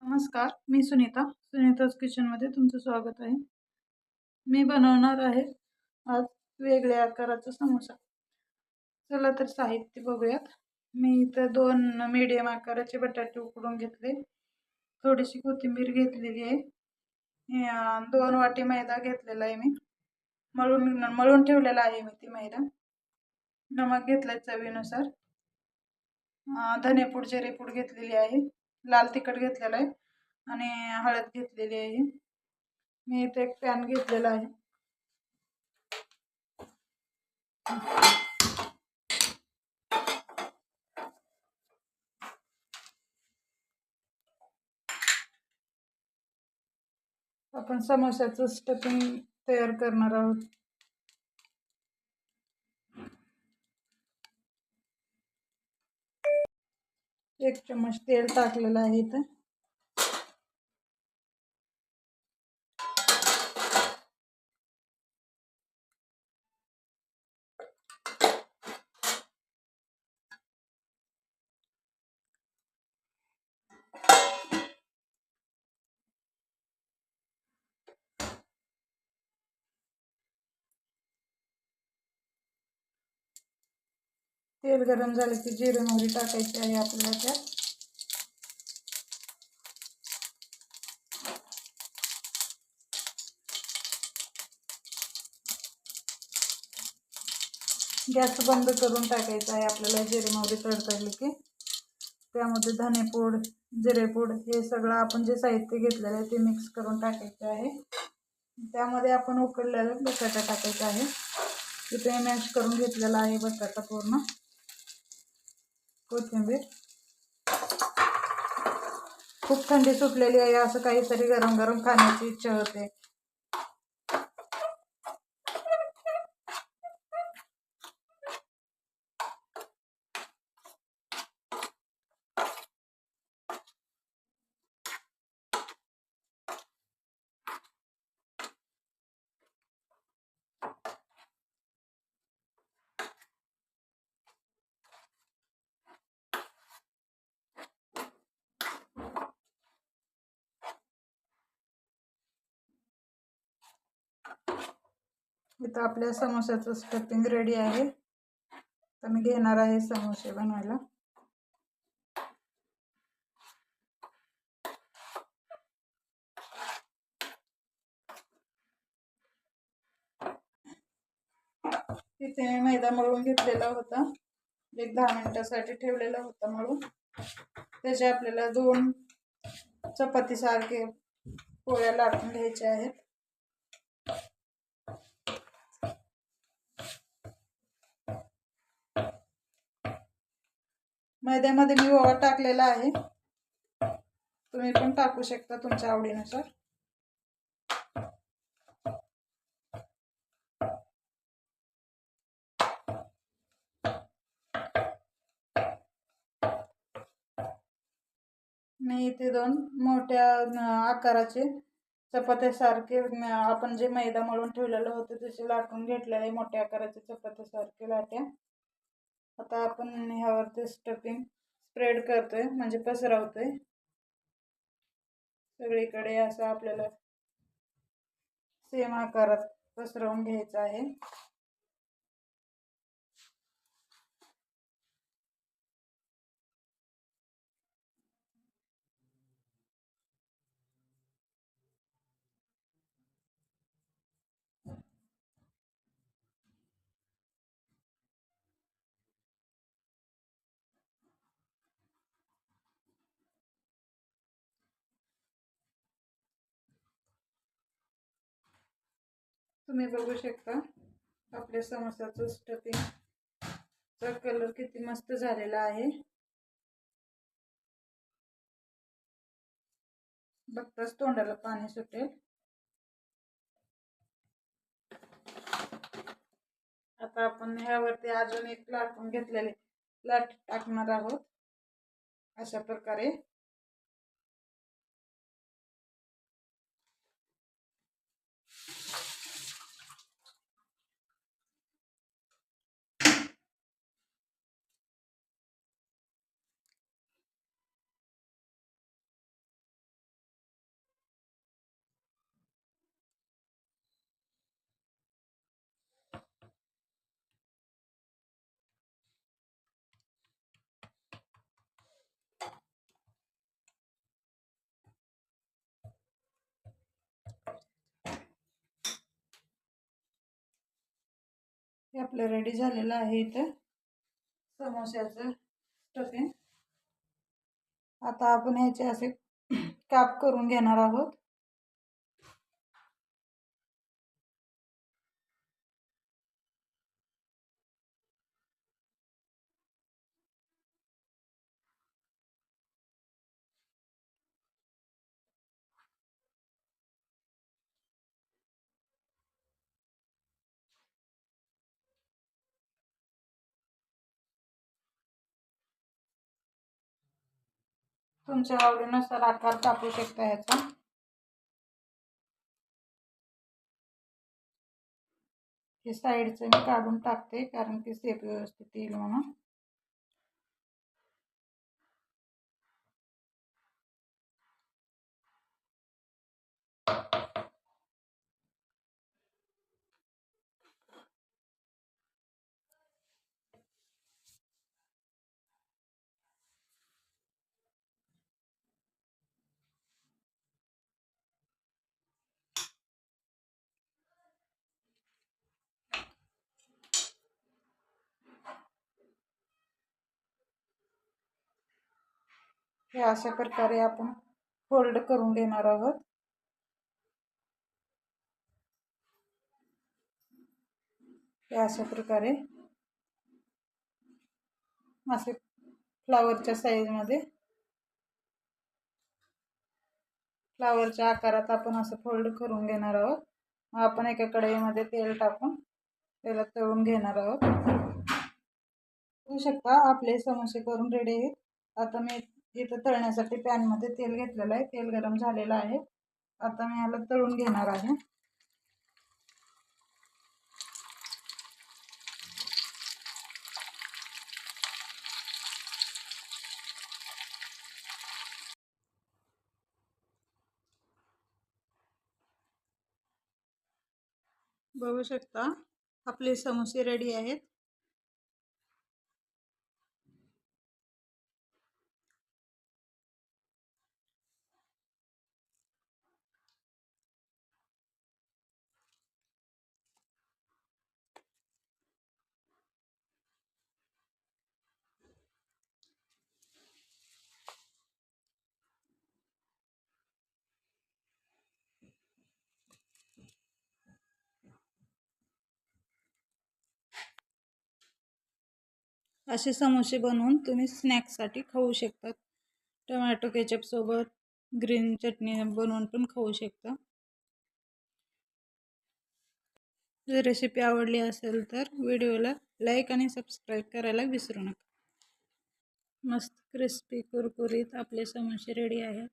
नमस्कार, मी सुनीताच किचनमध्ये तुमचं स्वागत आहे. मी बनवणार आहे आज वेगळ्या आकाराचा समोसा. चला तर साहित्य बघूयात. मी इथं 2 मीडियम आकाराचे बटाटे उकडून घेतले. थोडीशी कोथिंबीर घेतलेली आहे. 2 वाटी मैदा घेतलेला आहे मी. मळून ठेवलेला आहे मी ती मैदा. नमक घेतलंय चवीनुसार. धनेपूड जिरेपूड घेतलेली आहे. लाल तिखट घेतलेलं आहे आणि हळद घेतलेली आहे. मी इथे एक पॅन घेतलेला आहे. आपण समोस्याचं स्टफिंग तयार करणार आहोत. एक चम्मच तेल टाकलेलं आहे इथं. तेल गरम झालं की जिरे मोहरी टाकायची आहे आपल्याला त्यात. गॅस बंद करून टाकायचा आहे आपल्याला. जिरे मोहरी तडतडली की त्यामध्ये धनेपूड जिरेपूड हे सगळं आपण जे साहित्य घेतलेलं आहे ते मिक्स करून टाकायचं आहे. त्यामध्ये आपण उकडलेला बटाटा टाकायचा आहे. इथे मॅश करून घेतलेला आहे बटाटा पूर्ण. कोथिंबीर. खूप थंडी सुटलेली आहे, असं काहीतरी गरम गरम खाण्याची इच्छा होते. इथं आपल्या समोस्याचं स्टफिंग रेडी आहे. तर मी घेणार आहे समोसे बनवायला. तिथे मी मैदा मळून घेतलेला होता. एक 10 मिनिटासाठी ठेवलेला होता मळून. त्याचे आपल्याला 2 चपातीसारखे पोळ्या लाटून घ्यायच्या आहेत. मैद्यामध्ये मी ओवा टाकलेला आहे. तुम्ही पण टाकू शकता तुमच्या आवडीनुसार. मी इथे 2 मोठ्या आकाराचे चपात्यासारखे आपण जे मैदा मळून ठेवलेलं होतं तसे लाटून घेतलेले मोठ्या आकाराचे चपात्यासारखे लाट्या. आता आपण ह्यावरती स्टफिंग स्प्रेड करतोय, म्हणजे पसरवतोय सगळीकडे. असं आपल्याला सेम आकारात पसरवून घ्यायचं आहे. तुम्ही बघू शकता आपल्या समोसाचं स्टफिंगचा कलर किती मस्त झालेला आहे. बघताच तोंडाला पाणी सुटेल. आता आपण ह्यावरती अजून एक लाटून घेतलेले लाट टाकणार आहोत अशा प्रकारे. हे आपलं रेडी झालेलं आहे इथं समोस्याचं स्टफिंग। आता आपण ह्याचे असे काप करून घेणार आहोत। तुमच्या आवडीनुसार आकार कापू शकता ह्याचा। हे साईडचं मी काढून टाकते कारण की शेप व्यवस्थित येईल म्हणून। हे अशा प्रकारे आपण फोल्ड करून घेणार आहोत। हे अशा प्रकारे असे फ्लावरच्या साईजमध्ये फ्लावरच्या आकारात आपण असं फोल्ड करून घेणार आहोत। आपण एका कढईमध्ये तेल टाकून त्याला तळून घेणार आहोत। बघू शकता आपले समोसे करून रेडी आहेत। आता मी इथं तळण्यासाठी पॅन मध्ये तेल घेतलेलं आहे। तेल गरम झालेलं आहे। आता मी याला तळून घेणार आहे। बघू शकता आपले समोसे रेडी आहेत। असे समोसे बनवून तुम्ही स्नॅक्ससाठी खाऊ शकता। टोमॅटो केचप सोबत ग्रीन चटणी बनवून पण खाऊ शकता। जर रेसिपी आवडली असेल तर व्हिडिओला लाईक आणि सबस्क्राईब करायला विसरू नका। मस्त क्रिस्पी कुरकुरीत आपले समोसे रेडी आहेत।